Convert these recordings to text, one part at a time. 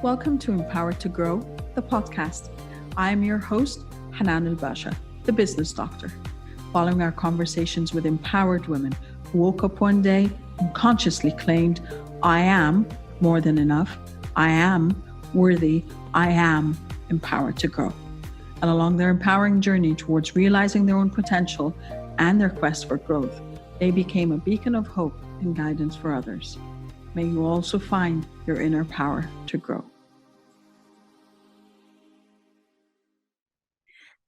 Welcome to Empowered to Grow, the podcast. I am your host, Hanan El Basha, the business doctor. Following our conversations with empowered women who woke up one day and consciously claimed, I am more than enough, I am worthy, I am empowered to grow. And along their empowering journey towards realizing their own potential and their quest for growth, they became a beacon of hope and guidance for others. May you also find your inner power to grow.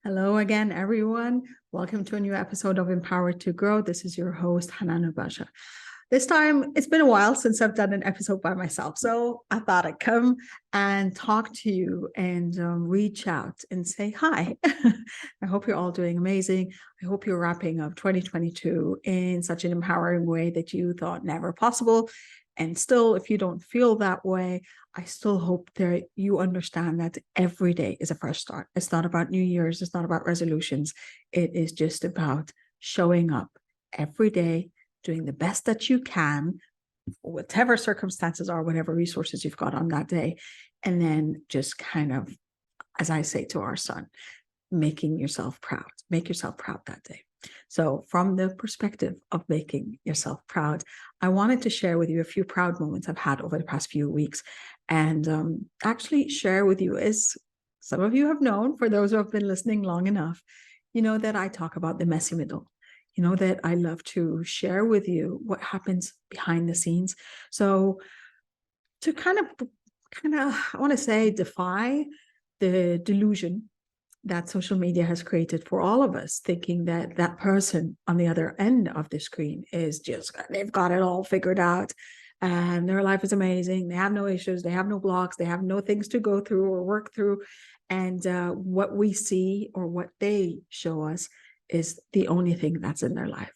Hello again, everyone. Welcome to a new episode of Empowered to Grow. This is your host, Hanan El Basha. This time, it's been a while since I've done an episode by myself, so I thought I'd come and talk to you and reach out and say hi. I hope you're all doing amazing. I hope you're wrapping up 2022 in such an empowering way that you thought never possible. And still, if you don't feel that way, I still hope that you understand that every day is a fresh start. It's not about New Year's. It's not about resolutions. It is just about showing up every day, doing the best that you can, whatever circumstances are, whatever resources you've got on that day. And then just kind of, as I say to our son, making yourself proud. Make yourself proud that day. So from the perspective of making yourself proud, I wanted to share with you a few proud moments I've had over the past few weeks and actually share with you, as some of you have known, for those who have been listening long enough, you know that I talk about the messy middle. You know that I love to share with you what happens behind the scenes. So to kind of, I want to say, defy the delusion that social media has created for all of us, thinking that that person on the other end of the screen is just, they've got it all figured out and their life is amazing. They have no issues. They have no blocks. They have no things to go through or work through. And what we see or what they show us is the only thing that's in their life.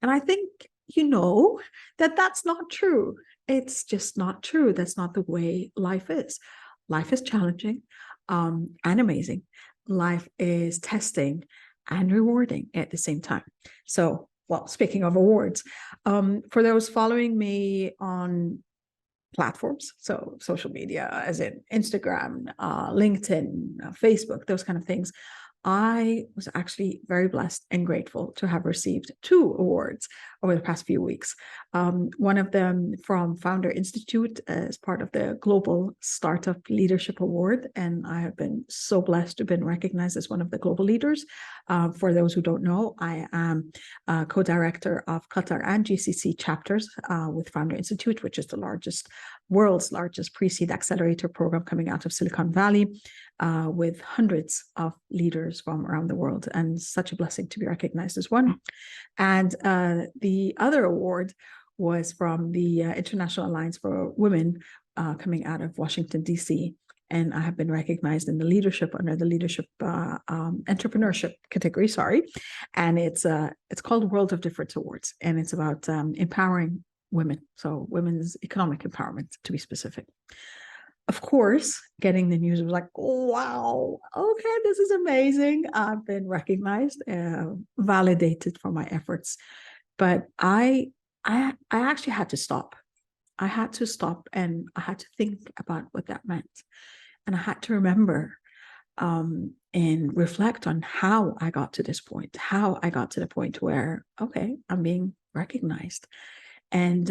And I think, you know, that that's not true. It's just not true. That's not the way life is. Life is challenging and amazing. Life is testing and rewarding at the same time. So, well, speaking of awards, for those following me on platforms, so social media, as in Instagram, LinkedIn, Facebook, those kind of things, I was actually very blessed and grateful to have received 2 awards over the past few weeks. One of them from Founder Institute as part of the Global Startup Leadership Award. And I have been so blessed to have been recognized as one of the global leaders. For those who don't know, I am co-director of Qatar and GCC chapters with Founder Institute, which is the world's largest pre-seed accelerator program coming out of Silicon Valley, with hundreds of leaders from around the world, and such a blessing to be recognized as one. And the other award was from the International Alliance for Women coming out of Washington, D.C., and I have been recognized in the leadership under the leadership entrepreneurship category, and it's called World of Difference Awards, and it's about empowering women, so women's economic empowerment, to be specific. Of course, getting the news was like, oh, wow, okay, this is amazing. I've been recognized, validated for my efforts. But I actually had to stop. I had to stop and I had to think about what that meant. And I had to remember and reflect on how I got to this point, how I got to the point where, okay, I'm being recognized. And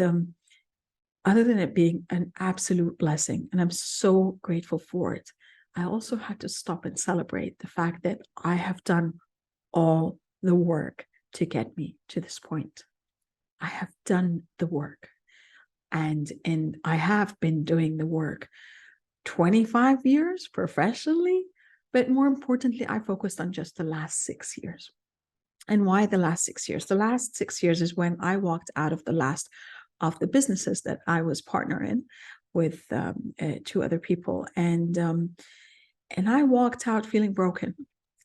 other than it being an absolute blessing, and I'm so grateful for it, I also had to stop and celebrate the fact that I have done all the work to get me to this point. I have done the work, and I have been doing the work 25 years professionally, but more importantly, I focused on just the last 6 years. And why the last 6 years? The last 6 years is when I walked out of the last of the businesses that I was partner in with 2 other people. And I walked out feeling broken,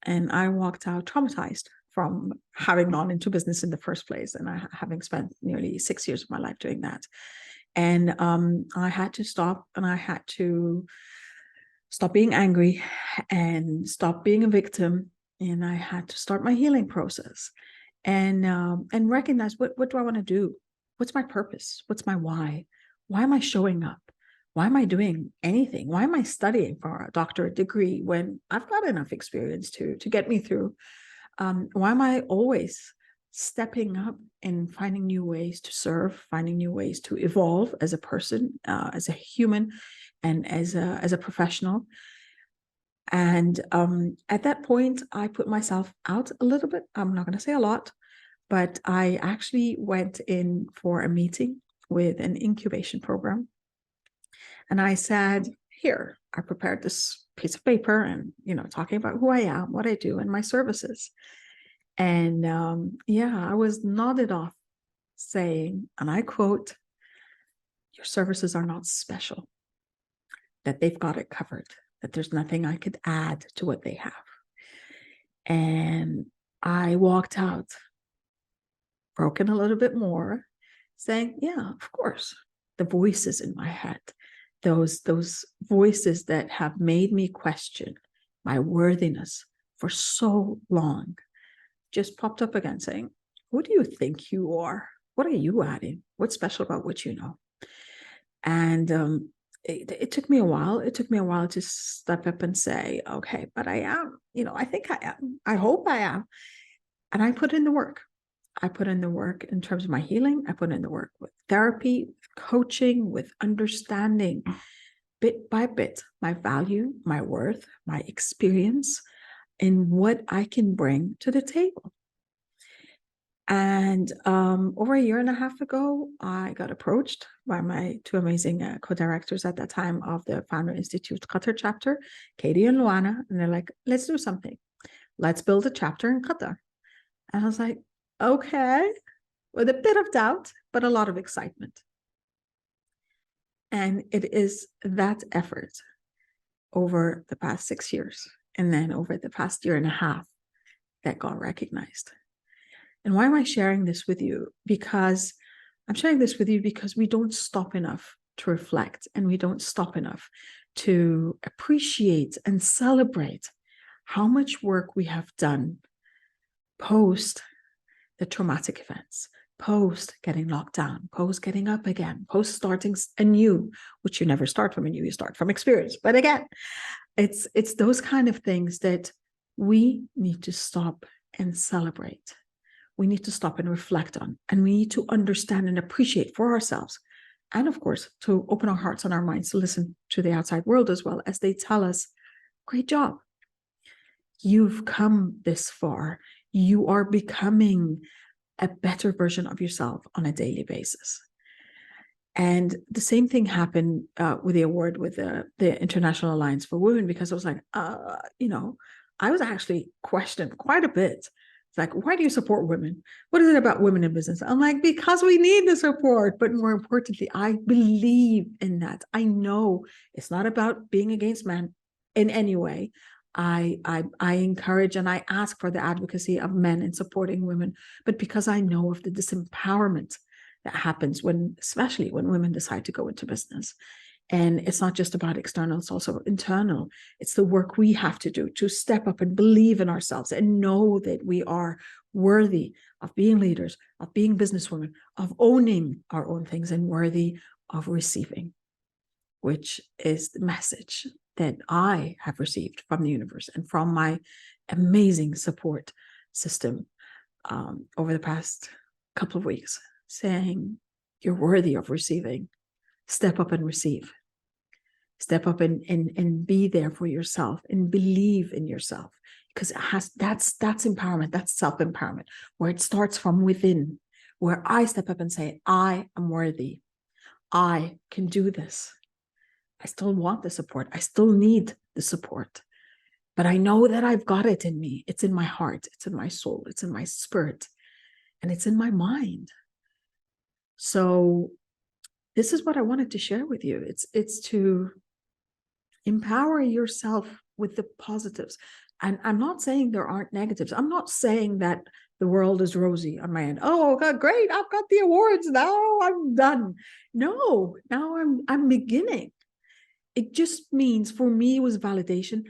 and I walked out traumatized from having gone into business in the first place, and having spent nearly 6 years of my life doing that. And I had to stop, and I had to stop being angry and stop being a victim. And I had to start my healing process and recognize what do I want to do? What's my purpose? What's my why? Why am I showing up? Why am I doing anything? Why am I studying for a doctorate degree when I've got enough experience to get me through? Why am I always stepping up and finding new ways to serve, finding new ways to evolve as a person, as a human, and as a professional? And at that point, I put myself out a little bit. I'm not going to say a lot, but I actually went in for a meeting with an incubation program. And I said, here, I prepared this piece of paper and, talking about who I am, what I do, and my services. And I was nodded off saying, and I quote, your services are not special, that they've got it covered, that there's nothing I could add to what they have. And I walked out, broken a little bit more, saying, yeah, of course, the voices in my head, those voices that have made me question my worthiness for so long, just popped up again saying, who do you think you are? What are you adding? What's special about what you know? And it took me a while. It took me a while to step up and say, okay, but I am, I think I am. I hope I am. And I put in the work. I put in the work in terms of my healing. I put in the work with therapy, with coaching, with understanding bit by bit my value, my worth, my experience, and what I can bring to the table. And over a year and a half ago, I got approached by my two amazing co-directors at that time of the Founder Institute Qatar chapter, Katie and Luana, and they're like, let's do something. Let's build a chapter in Qatar. And I was like, okay, with a bit of doubt, but a lot of excitement. And it is that effort over the past 6 years, and then over the past year and a half, that got recognized. And why am I sharing this with you? Because I'm sharing this with you because we don't stop enough to reflect, and we don't stop enough to appreciate and celebrate how much work we have done post the traumatic events, post getting locked down, post getting up again, post starting anew, which you never start from anew, you start from experience. But again, it's those kind of things that we need to stop and celebrate. We need to stop and reflect on, and we need to understand and appreciate for ourselves. And of course, to open our hearts and our minds to listen to the outside world as well, as they tell us, great job. You've come this far. You are becoming a better version of yourself on a daily basis. And the same thing happened with the award with the International Alliance for Women, because I was like, I was actually questioned quite a bit. It's like, why do you support women? What is it about women in business? I'm like, because we need the support. But more importantly, I believe in that. I know it's not about being against men in any way. I encourage and I ask for the advocacy of men in supporting women, but because I know of the disempowerment that happens especially when women decide to go into business. And it's not just about external, it's also internal. It's the work we have to do to step up and believe in ourselves and know that we are worthy of being leaders, of being businesswomen, of owning our own things, and worthy of receiving, which is the message that I have received from the universe and from my amazing support system over the past couple of weeks, saying, you're worthy of receiving. Step up and receive. Step up and be there for yourself and believe in yourself, because that's empowerment, that's self-empowerment, where it starts from within, where I step up and say, I am worthy. I can do this. I still want the support. I still need the support. But I know that I've got it in me. It's in my heart. It's in my soul. It's in my spirit. And it's in my mind. So this is what I wanted to share with you. It's to empower yourself with the positives. And I'm not saying there aren't negatives. I'm not saying that the world is rosy on my end. Oh, God, great. I've got the awards. Now I'm done. No, now I'm beginning. It just means, for me, it was validation.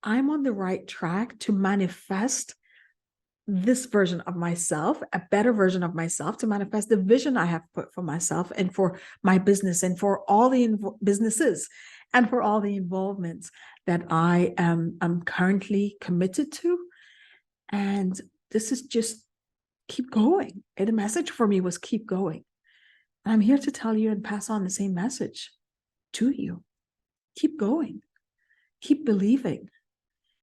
I'm on the right track to manifest this version of myself, a better version of myself, to manifest the vision I have put for myself and for my business and for all the businesses and for all the involvements that I am currently committed to. And this is just keep going. And the message for me was keep going. And I'm here to tell you and pass on the same message to you. Keep going. Keep believing.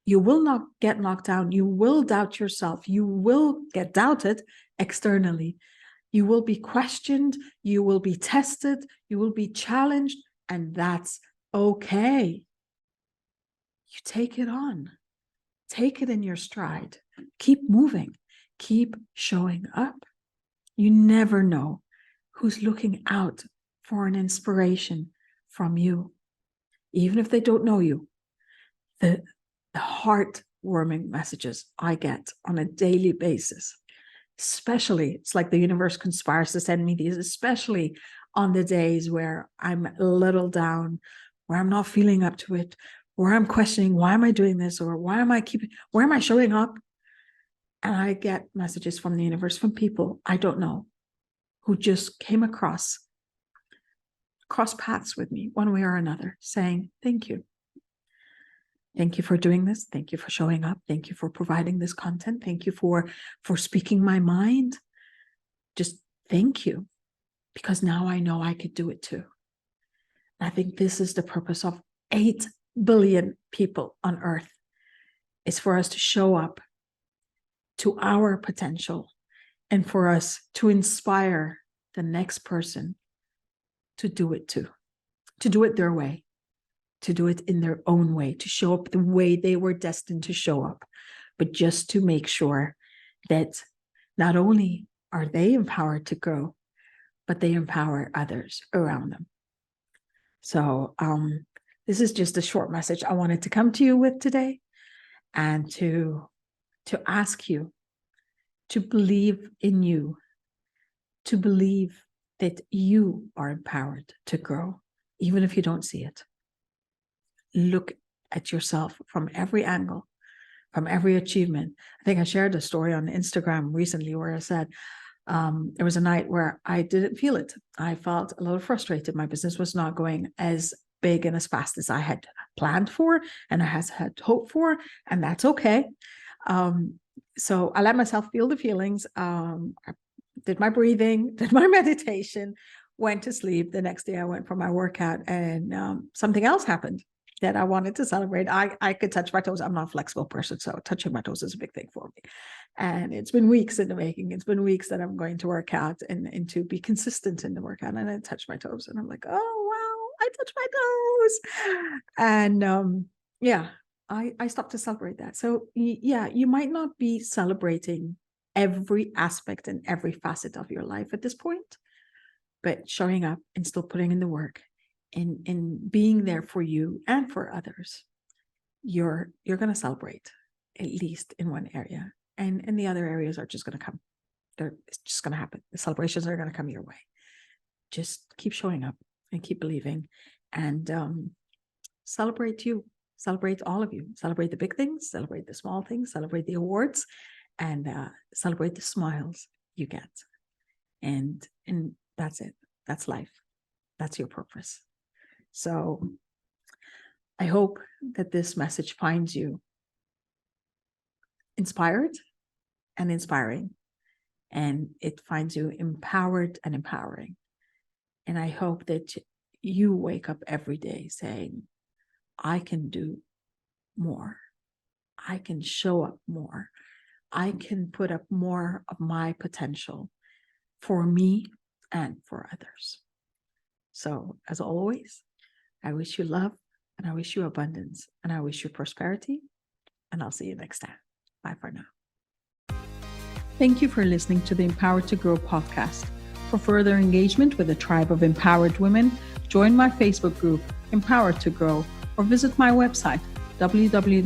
You will not get knocked down. You will doubt yourself. You will get doubted externally. You will be questioned. You will be tested. You will be challenged. And that's okay. You take it on. Take it in your stride. Keep moving. Keep showing up. You never know who's looking out for an inspiration from you. Even if they don't know you, the heartwarming messages I get on a daily basis, especially, it's like the universe conspires to send me these, especially on the days where I'm a little down, where I'm not feeling up to it, where I'm questioning, why am I doing this? Or where am I showing up? And I get messages from the universe, from people I don't know, who just came across paths with me one way or another, saying, thank you. Thank you for doing this. Thank you for showing up. Thank you for providing this content. Thank you for speaking my mind. Just thank you, because now I know I could do it too. I think this is the purpose of 8 billion people on Earth, is for us to show up to our potential and for us to inspire the next person to do it too, to do it their way, to do it in their own way, to show up the way they were destined to show up, but just to make sure that not only are they empowered to grow, but they empower others around them. So this is just a short message I wanted to come to you with today, and to ask you to believe in you, to believe that you are empowered to grow, even if you don't see it. Look at yourself from every angle, from every achievement. I think I shared a story on Instagram recently where I said, there was a night where I didn't feel it. I felt a little frustrated. My business was not going as big and as fast as I had planned for and I had hoped for, and that's okay. So I let myself feel the feelings. I did my breathing, did my meditation, went to sleep. The next day I went for my workout, and something else happened that I wanted to celebrate. I could touch my toes. I'm not a flexible person, so touching my toes is a big thing for me. And it's been weeks in the making. It's been weeks that I'm going to work out and to be consistent in the workout. And I touch my toes and I'm like, oh, wow, I touched my toes. And I stopped to celebrate that. So yeah, you might not be celebrating every aspect and every facet of your life at this point, but showing up and still putting in the work and being there for you and for others, you're going to celebrate, at least in one area. And the other areas are just going to come. It's just going to happen. The celebrations are going to come your way. Just keep showing up and keep believing, and celebrate you. Celebrate all of you. Celebrate the big things, celebrate the small things, celebrate the awards, and celebrate the smiles you get. And that's it. That's life. That's your purpose. So I hope that this message finds you inspired and inspiring, and it finds you empowered and empowering. And I hope that you wake up every day saying, I can do more. I can show up more. I can put up more of my potential for me and for others. So as always, I wish you love, and I wish you abundance, and I wish you prosperity, and I'll see you next time. Bye for now. Thank you for listening to the Empowered to Grow podcast. For further engagement with a tribe of empowered women, join my Facebook group, Empowered to Grow, or visit my website, www